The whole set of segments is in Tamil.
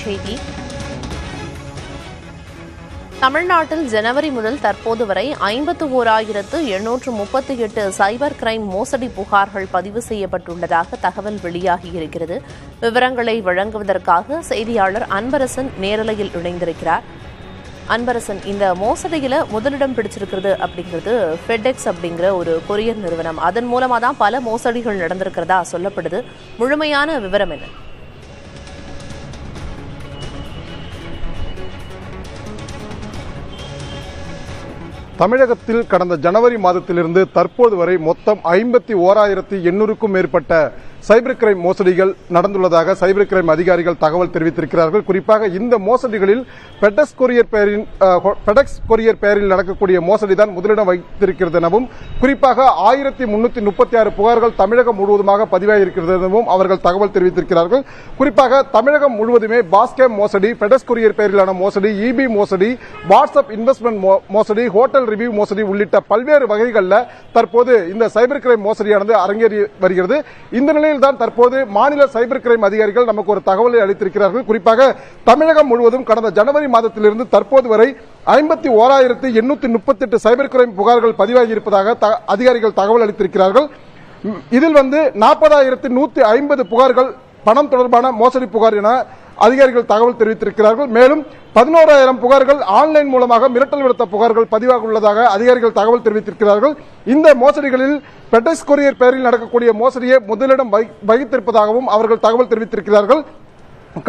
செய்தி. தமிழ்நாட்டில் ஜனவரி முதல் தற்போது வரை 51,838 சைபர் கிரைம் மோசடி புகார்கள் பதிவு செய்யப்பட்டுள்ளதாக தகவல் வெளியாகியிருக்கிறது. விவரங்களை வழங்குவதற்காக செய்தியாளர் அன்பரசன் நேரலையில் இணைந்திருக்கிறார். அன்பரசன், இந்த மோசடியில முதலிடம் பிடிச்சிருக்கிறது அப்படிங்கிறது ஃபெடெக்ஸ் அப்படிங்கிற ஒரு கொரியர் நிறுவனம். அதன் மூலமா தான் பல மோசடிகள் நடந்திருக்கிறதா சொல்லப்படுது. முழுமையான விவரம் என்ன? தமிழகத்தில் கடந்த ஜனவரி மாதத்திலிருந்து தற்போது வரை மொத்தம் 51,800க்கும் மேற்பட்ட சைபர் கிரைம் மோசடிகள் நடந்துள்ளதாக சைபர் கிரைம் அதிகாரிகள் தகவல் தெரிவித்திருக்கிறார்கள். குறிப்பாக இந்த மோசடிகளில் பெடெக்ஸ் கொரியர் பெயரில் நடக்கக்கூடிய மோசடிதான் முதலிடம் வைத்திருக்கிறது எனவும், குறிப்பாக 1336 புகார்கள் தமிழகம் முழுவதுமாக பதிவாகியிருக்கிறது எனவும் அவர்கள் தகவல் தெரிவித்திருக்கிறார்கள். குறிப்பாக தமிழகம் முழுவதுமே பாஸ்கேம் மோசடி, பெடெக்ஸ் கொரியர் பெயரிலான மோசடி, இபி மோசடி, வாட்ஸ்அப் இன்வெஸ்ட்மெண்ட் மோசடி, ஹோட்டல் ரிவ்யூ மோசடி உள்ளிட்ட பல்வேறு வகைகளில் தற்போது இந்த சைபர் கிரைம் மோசடியானது அரங்கேறி வருகிறது. இந்த நிலையில் தான் தற்போது மாநில சைபர் கிரைம் அதிகாரிகள் நமக்கு ஒரு தகவலை அளித்திருக்கிறார்கள். குறிப்பாக தமிழகம் முழுவதும் கடந்த ஜனவரி மாதத்திலிருந்து தற்போது வரை 51,838 சைபர் கிரைம் புகார்கள் பதிவாகி இருப்பதாக அதிகாரிகள் தகவல் அளித்திருக்கிறார்கள். இதில் 40,150 புகார்கள் பணம் தொடர்பான மோசடி புகார் என அதிகாரிகள் தகவல் தெரிவித்திருக்கிறார்கள். மேலும் 11,000 புகார்கள் ஆன்லைன் மூலமாக மிரட்டல் விடுத்த புகார்கள் பதிவாக உள்ளதாக அதிகாரிகள் தகவல் தெரிவித்திருக்கிறார்கள். இந்த மோசடிகளில் பெடெக்ஸ் கொரியர் பெயரில் நடக்கக்கூடிய மோசடியை முதலிடம் வகித்திருப்பதாகவும் அவர்கள் தகவல் தெரிவித்திருக்கிறார்கள்.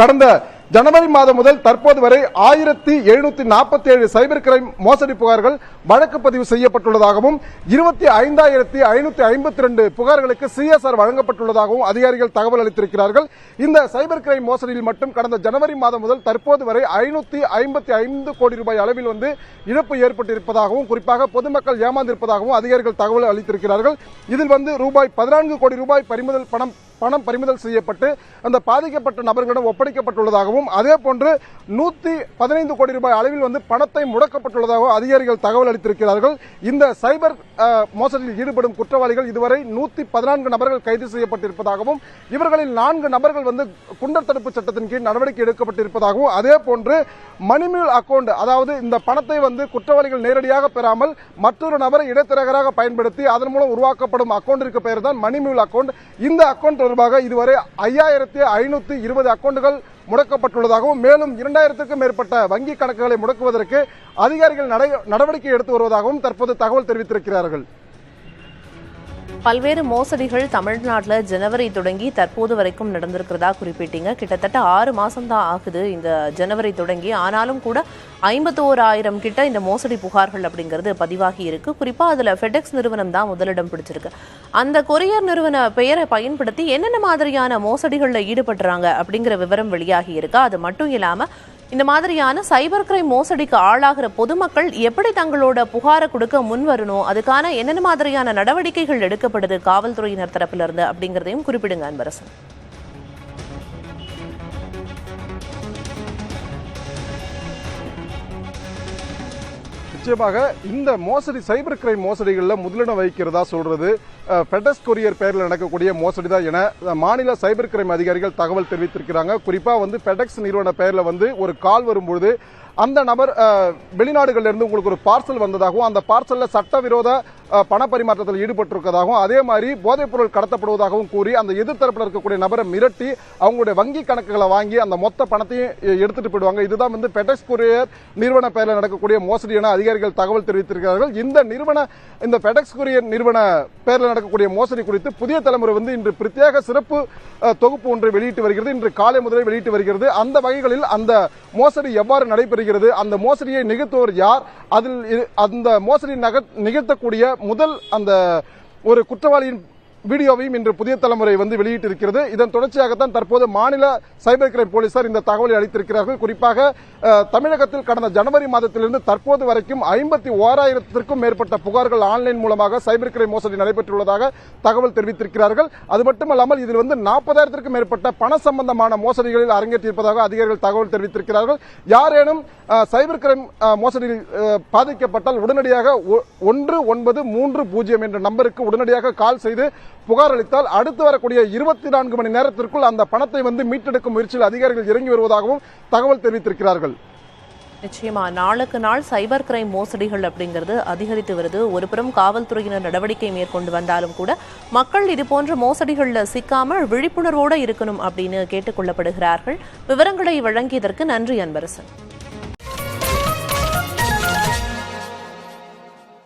கடந்த ஜனவரி மாதம் முதல் தற்போது வரை 1,747 சைபர் கிரைம் மோசடி புகார்கள் வழக்கு பதிவு செய்யப்பட்டுள்ளதாகவும் 25,552 புகார்களுக்கு CSR வழங்கப்பட்டுள்ளதாகவும் அதிகாரிகள் தகவல் அளித்திருக்கிறார்கள். இந்த சைபர் கிரைம் மோசடியில் மட்டும் கடந்த ஜனவரி மாதம் முதல் தற்போது வரை 555 கோடி ரூபாய் அளவில் இழப்பு ஏற்பட்டிருப்பதாகவும், குறிப்பாக பொதுமக்கள் ஏமாந்திருப்பதாகவும் அதிகாரிகள் தகவல் அளித்திருக்கிறார்கள். இதில் ரூபாய் 14 கோடி ரூபாய் பணம் பறிமுதல் செய்யப்பட்டு அந்த பாதிக்கப்பட்ட நபர்களிடம் ஒப்படைக்கப்பட்டுள்ளதாகவும், அதே போன்று 115 கோடி ரூபாய் அளவில் பணத்தை முடக்கப்பட்டுள்ளதாகவும் அதிகாரிகள் தகவல் அளித்திருக்கிறார்கள். இந்த சைபர் மோசடியில் ஈடுபடும் குற்றவாளிகள் இதுவரை 114 நபர்கள் கைது செய்யப்பட்டிருப்பதாகவும், இவர்களில் 4 நபர்கள் குண்டர் தடுப்பு சட்டத்தின் கீழ் நடவடிக்கை எடுக்கப்பட்டிருப்பதாகவும், அதே போன்று மணிமியூல் அக்கவுண்ட், அதாவது இந்த பணத்தை குற்றவாளிகள் நேரடியாக பெறாமல் மற்றொரு நபரை இடைத்தரகராக பயன்படுத்தி அதன் மூலம் உருவாக்கப்படும் அக்கவுண்டிற்கு பெயர் தான் மணிமியூல் அக்கவுண்ட். இந்த அக்கவுண்ட் தொடர்பாக இதுவரை 5,520 அக்கவுண்டுகள் முடக்கப்பட்டுள்ளதாகவும், மேலும் 2,000க்கும் மேற்பட்ட வங்கி கணக்குகளை முடக்குவதற்கு அதிகாரிகள் நடவடிக்கை எடுத்து வருவதாகவும் தற்போது தகவல் தெரிவித்திருக்கிறார்கள். பல்வேறு மோசடிகள் தமிழ்நாட்டில் ஜனவரி தொடங்கி தற்போது வரைக்கும் நடந்திருக்கிறதா குறிப்பிட்டீங்க. கிட்டத்தட்ட 6 மாசம் தான் ஆகுது இந்த ஜனவரி தொடங்கி. ஆனாலும் கூட 51,000 கிட்ட இந்த மோசடி புகார்கள் அப்படிங்கிறது பதிவாகி இருக்கு. குறிப்பா அதுல ஃபெடெக்ஸ் நிறுவனம் தான் முதலிடம் பிடிச்சிருக்கு. அந்த கொரியர் நிறுவன பெயரை பயன்படுத்தி என்னென்ன மாதிரியான மோசடிகளில் ஈடுபடுறாங்க அப்படிங்கிற விவரம் வெளியாகி இருக்கு. அது மட்டும் இல்லாம இந்த மாதிரியான சைபர் கிரைம் மோசடிக்கு ஆளாகிற பொதுமக்கள் எப்படி தங்களோட புகாரை கொடுக்க முன் வரணும், அதுக்கான என்னென்ன மாதிரியான நடவடிக்கைகள் எடுக்கப்படுது காவல்துறையினர் தரப்பிலிருந்து அப்படிங்கிறதையும் குறிப்பிடுங்க அன்பரசன். நிச்சயமாக இந்த மோசடி சைபர் கிரைம் மோசடிகளில் முதலிடம் வகிக்கிறதா சொல்றது பெடெக்ஸ் கொரியர் பெயரில் நடக்கக்கூடிய மோசடி தான் என மாநில சைபர் கிரைம் அதிகாரிகள் தகவல் தெரிவித்திருக்கிறாங்க. குறிப்பா பெடெக்ஸ் நிறுவன பெயரில் ஒரு கால் வரும்பொழுது அந்த நபர் வெளிநாடுகளிலிருந்து உங்களுக்கு ஒரு பார்சல் வந்ததாகவும், அந்த பார்சல்ல சட்டவிரோத பண பரிமாற்றத்தில் ஈடுபட்டிருப்பதாகவும், அதே மாதிரி போதைப் பொருள் கடத்தப்படுவதாகவும் கூறி அந்த எதிர்த்தரப்பில் இருக்கக்கூடிய நபரை மிரட்டி அவங்களுடைய வங்கி கணக்குகளை வாங்கி அந்த மொத்த பணத்தையும் எடுத்துட்டு போயிடுவாங்க. இதுதான் பெடெக்ஸ் கொரியர் நிறுவன பெயரில் நடக்கக்கூடிய மோசடி என அதிகாரிகள் தகவல் தெரிவித்திருக்கிறார்கள். இந்த பெடெக்ஸ் கொரியர் நிறுவன பெயரில் நடக்கக்கூடிய மோசடி குறித்து புதிய தலைமுறை இன்று பிரத்யேக சிறப்பு தொகுப்பு ஒன்றை வெளியிட்டு வருகிறது. இன்று காலை முதலே வெளியிட்டு வருகிறது. அந்த வகைகளில் அந்த மோசடி எவ்வாறு நடைபெறுகிறது, அந்த மோசடியை நிகழ்த்துவோர் யார், அதில் அந்த மோசடி நிகழ்த்தக்கூடிய முதல் அந்த ஒரு குற்றவாளியின் வீடியோவையும் இன்று புதிய தலைமுறை வெளியிட்டிருக்கிறது. இதன் தொடர்ச்சியாகத்தான் தற்போது மாநில சைபர் கிரைம் போலீசார் இந்த தகவலை அளித்திருக்கிறார்கள். குறிப்பாக தமிழகத்தில் கடந்த ஜனவரி மாதத்திலிருந்து தற்போது வரைக்கும் 51,000க்கும் மேற்பட்ட புகார்கள் ஆன்லைன் மூலமாக சைபர் கிரைம் மோசடி நடைபெற்றுள்ளதாக தகவல் தெரிவித்திருக்கிறார்கள். அது மட்டுமல்லாமல் இதில் 40,000க்கும் மேற்பட்ட பண சம்பந்தமான மோசடிகளில் அரங்கேற்றிருப்பதாக அதிகாரிகள் தகவல் தெரிவித்திருக்கிறார்கள். யாரேனும் சைபர் கிரைம் மோசடியில் பாதிக்கப்பட்டால் உடனடியாக 1930 என்ற நம்பருக்கு உடனடியாக கால் செய்து புகார் அளித்தால் அடுத்து வரக்கூடிய 24 மணி நேரத்திற்குள் அந்த பணத்தை வந்து மீட்டெடுக்கும் முயற்சியில் அதிகாரிகள் இறங்கி வருவதாகவும் தகவல் தெரிவித்திருக்கிறார்கள். நிச்சயமா நாளுக்கு நாள் சைபர் கிரைம் மோசடிகள் அப்படிங்கிறது அதிகரித்து வருது. ஒருபுறம் காவல்துறையினர் நடவடிக்கை மேற்கொண்டு வந்தாலும் கூட மக்கள் இது போன்ற மோசடிகள்ல சிக்காமல் விழிப்புணர்வோடு இருக்கணும் அப்படின்னு கேட்டுக்கொள்ளப்படுகிறார்கள். விவரங்களை வழங்கியதற்கு நன்றி அன்பரசன்.